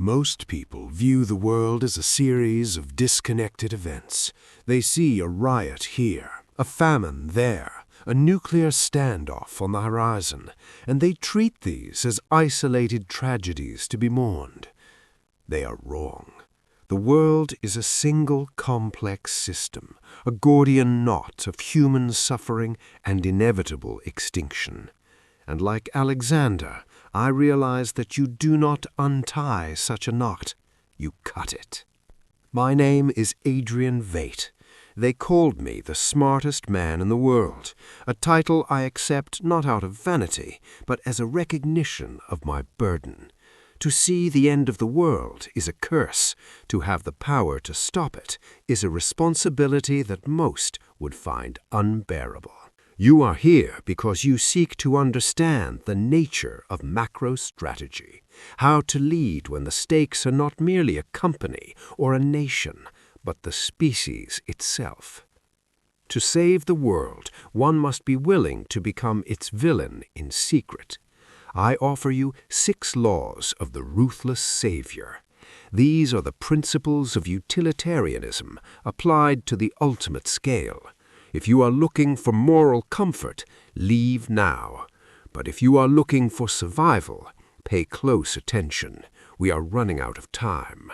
Most people view the world as a series of disconnected events. They see a riot here, a famine there, a nuclear standoff on the horizon, and they treat these as isolated tragedies to be mourned. They are wrong. The world is a single complex system, a Gordian knot of human suffering and inevitable extinction. And like Alexander, I realize that you do not untie such a knot, you cut it. My name is Adrian Veidt. They called me the smartest man in the world, a title I accept not out of vanity, but as a recognition of my burden. To see the end of the world is a curse. To have the power to stop it is a responsibility that most would find unbearable. You are here because you seek to understand the nature of macro strategy, how to lead when the stakes are not merely a company or a nation, but the species itself. To save the world, one must be willing to become its villain in secret. I offer you 6 laws of the ruthless savior. These are the principles of utilitarianism applied to the ultimate scale. If you are looking for moral comfort, leave now. But if you are looking for survival, pay close attention. We are running out of time.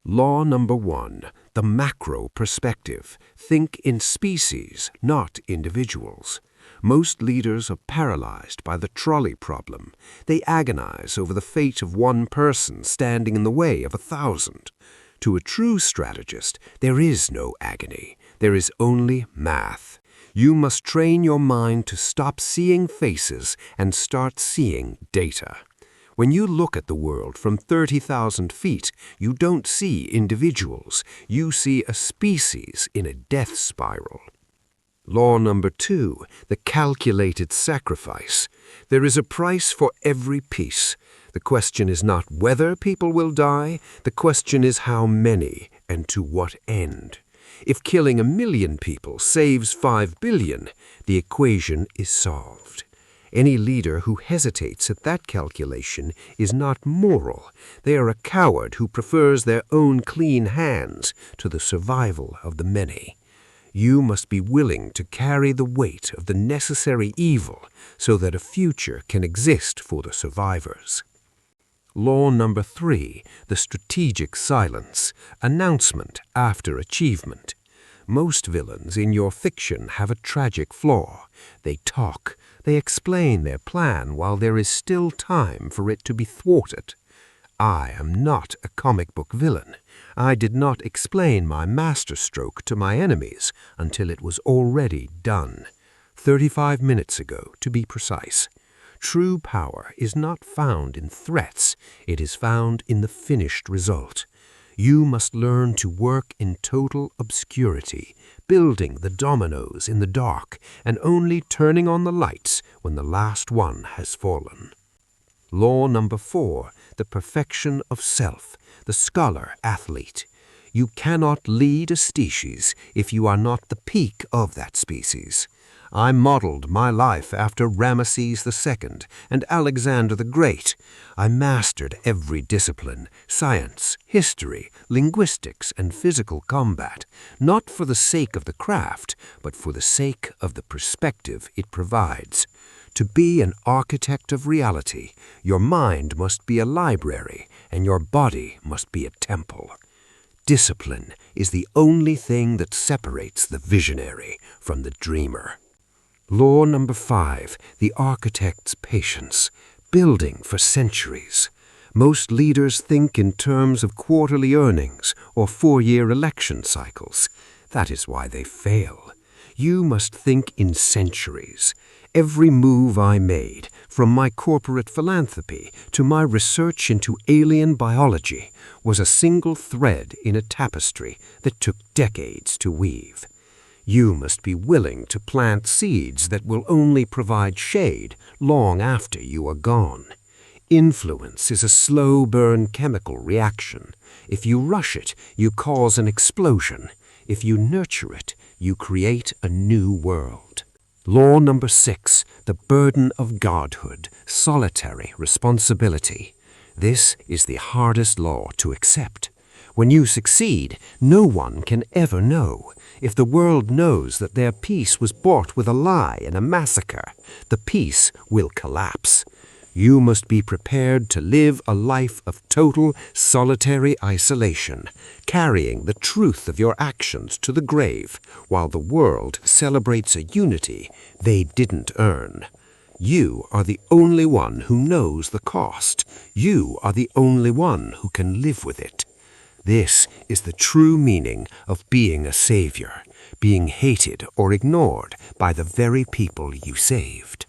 Law number 1, the macro perspective. Think in species, not individuals. Most leaders are paralyzed by the trolley problem. They agonize over the fate of one person standing in the way of 1,000. To a true strategist, there is no agony. There is only math. You must train your mind to stop seeing faces and start seeing data. When you look at the world from 30,000 feet, you don't see individuals. You see a species in a death spiral. Law number 2, the calculated sacrifice. There is a price for every piece. The question is not whether people will die. The question is how many and to what end. If killing 1 million people saves 5 billion, the equation is solved. Any leader who hesitates at that calculation is not moral. They are a coward who prefers their own clean hands to the survival of the many. You must be willing to carry the weight of the necessary evil so that a future can exist for the survivors. Law number 3, the strategic silence, announcement after achievement. Most villains in your fiction have a tragic flaw. They talk, they explain their plan while there is still time for it to be thwarted. I am not a comic book villain. I did not explain my masterstroke to my enemies until it was already done. 35 minutes ago, to be precise. True power is not found in threats. It is found in the finished result. You must learn to work in total obscurity, building the dominoes in the dark and only turning on the lights when the last one has fallen. Law number 4, the perfection of self, the scholar-athlete. You cannot lead a species if you are not the peak of that species. I modeled my life after Ramesses II and Alexander the Great. I mastered every discipline, science, history, linguistics, and physical combat, not for the sake of the craft, but for the sake of the perspective it provides. To be an architect of reality, your mind must be a library and your body must be a temple. Discipline is the only thing that separates the visionary from the dreamer. Law number 5, the architect's patience, building for centuries. Most leaders think in terms of quarterly earnings or 4-year election cycles. That is why they fail. You must think in centuries. Every move I made, from my corporate philanthropy to my research into alien biology, was a single thread in a tapestry that took decades to weave. You must be willing to plant seeds that will only provide shade long after you are gone. Influence is a slow-burn chemical reaction. If you rush it, you cause an explosion. If you nurture it, you create a new world. Law number 6, the burden of godhood, solitary responsibility. This is the hardest law to accept. When you succeed, no one can ever know. If the world knows that their peace was bought with a lie and a massacre, the peace will collapse. You must be prepared to live a life of total solitary isolation, carrying the truth of your actions to the grave, while the world celebrates a unity they didn't earn. You are the only one who knows the cost. You are the only one who can live with it. This is the true meaning of being a savior, being hated or ignored by the very people you saved.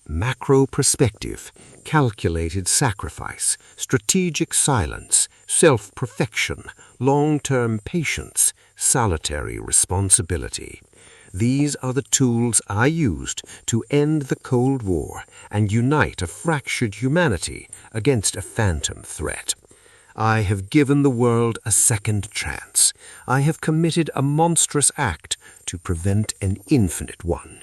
Macro perspective, calculated sacrifice, strategic silence, self-perfection, long-term patience, solitary responsibility. These are the tools I used to end the Cold War and unite a fractured humanity against a phantom threat. I have given the world a second chance. I have committed a monstrous act to prevent an infinite one.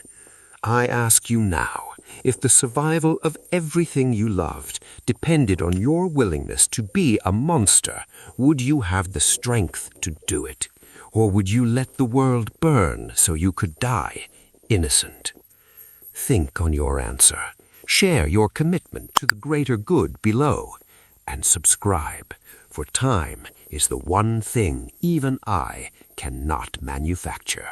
I ask you now, if the survival of everything you loved depended on your willingness to be a monster, would you have the strength to do it? Or would you let the world burn so you could die innocent? Think on your answer. Share your commitment to the greater good below. And subscribe, for time is the one thing even I cannot manufacture.